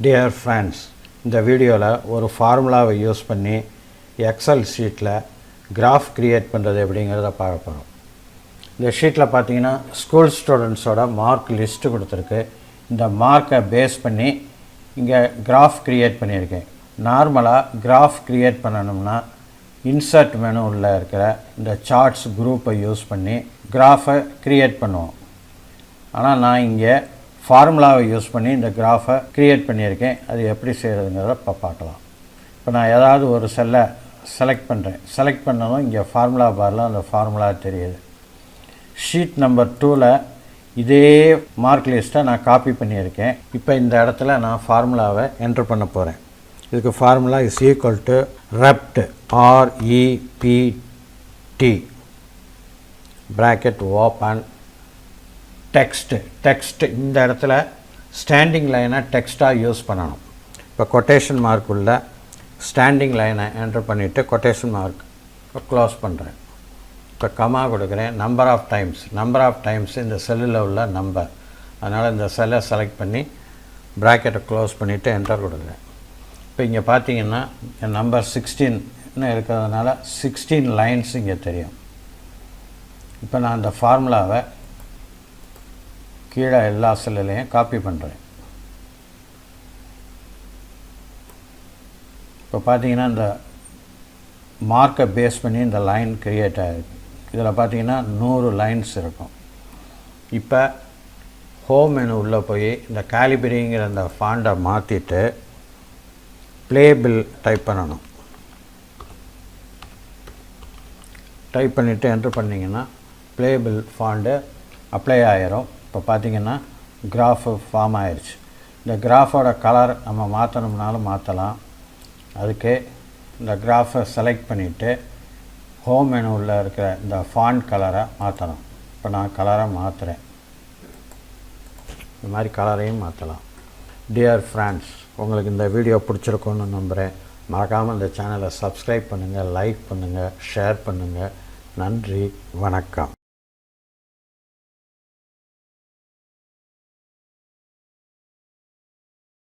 Dear friends, இந்த வீடியோவில் ஒரு ஃபார்முலாவை யூஸ் பண்ணி எக்ஸல் ஷீட்டில் கிராஃப் கிரியேட் பண்ணுறது எப்படிங்கிறத பார்க்க போகிறோம். இந்த ஷீட்டில் பார்த்தீங்கன்னா ஸ்கூல் ஸ்டூடெண்ட்ஸோட மார்க் லிஸ்ட்டு கொடுத்துருக்கு. இந்த மார்க்கை பேஸ் பண்ணி இங்கே கிராஃப் கிரியேட் பண்ணியிருக்கேன். நார்மலாக கிராஃப் கிரியேட் பண்ணணும்னா இன்சர்ட் மெனு உள்ள இருக்கிற இந்த சார்ட்ஸ் குரூப்பை யூஸ் பண்ணி கிராஃபை கிரியேட் பண்ணுவோம். ஆனால் நான் இங்கே ஃபார்முலாவை யூஸ் பண்ணி இந்த கிராஃபை க்ரியேட் பண்ணியிருக்கேன். அது எப்படி செய்கிறதுங்கிறத பார்க்கலாம். இப்போ நான் ஏதாவது ஒரு செல்லை செலக்ட் பண்ணுறேன். செலக்ட் பண்ணதும் இங்கே ஃபார்முலா பாரில் அந்த ஃபார்முலா தெரியுது. ஷீட் நம்பர் 2ல் இதே மார்க் லிஸ்ட்டை நான் காப்பி பண்ணியிருக்கேன். இப்போ இந்த இடத்துல நான் ஃபார்முலாவை என்ட்ரு பண்ண போகிறேன். இதுக்கு formula is equal to REPT REPT bracket open text இந்த இடத்துல ஸ்டாண்டிங் லைனை டெக்ஸ்ட்டாக யூஸ் பண்ணணும். இப்போ கொட்டேஷன் மார்க் உள்ள ஸ்டாண்டிங் லைனை என்ட்ரு பண்ணிவிட்டு கொட்டேஷன் மார்க் க்ளோஸ் பண்ணுறேன். இப்போ கமா கொடுக்குறேன். நம்பர் ஆஃப் டைம்ஸ் இந்த செல்லில் உள்ள நம்பர். அதனால் இந்த செல்லை செலக்ட் பண்ணி ப்ராக்கெட்டை க்ளோஸ் பண்ணிவிட்டு என்டர் கொடுக்குறேன். இப்போ இங்கே பார்த்தீங்கன்னா நம்பர் 16ன்னு இருக்கிறதுனால 16 லைன்ஸ் இங்கே தெரியும். இப்போ நான் அந்த ஃபார்முலாவை கீழே எல்லா செல்லையும் காப்பி பண்ணுறேன். இப்போ பார்த்தீங்கன்னா இந்த மார்க்கை பேஸ் பண்ணி இந்த லைன் க்ரியேட் ஆகிருக்கு. இதில் பார்த்தீங்கன்னா 100 லைன்ஸ் இருக்கும். இப்போ ஹோம் மெனு உள்ளே போய் இந்த காலிபரிங்கிற அந்த ஃபாண்டை மாற்றிட்டு ப்ளேபிள் டைப் பண்ணணும். டைப் பண்ணிவிட்டு என்ட்ரு பண்ணிங்கன்னா ப்ளேபிள் ஃபாண்டு அப்ளை ஆகிரும். இப்போ பார்த்திங்கன்னா கிராஃபு ஃபார்ம் ஆயிடுச்சு. இந்த கிராஃபோட கலர் நம்ம மாற்றணும்னாலும் மாற்றலாம். அதுக்கு இந்த கிராஃபை செலக்ட் பண்ணிவிட்டு ஹோம் மெனுவில் இருக்கிற இந்த ஃபாண்ட் கலரை மாற்றணும். இப்போ நான் கலரை மாற்றுறேன். இந்த மாதிரி கலரையும் மாற்றலாம். டியர் ஃப்ரெண்ட்ஸ், உங்களுக்கு இந்த வீடியோ பிடிச்சிருக்குன்னு நம்புகிறேன். மறக்காமல் இந்த சேனலை சப்ஸ்கிரைப் பண்ணுங்கள், லைக் பண்ணுங்கள், ஷேர் பண்ணுங்கள். நன்றி, வணக்கம்.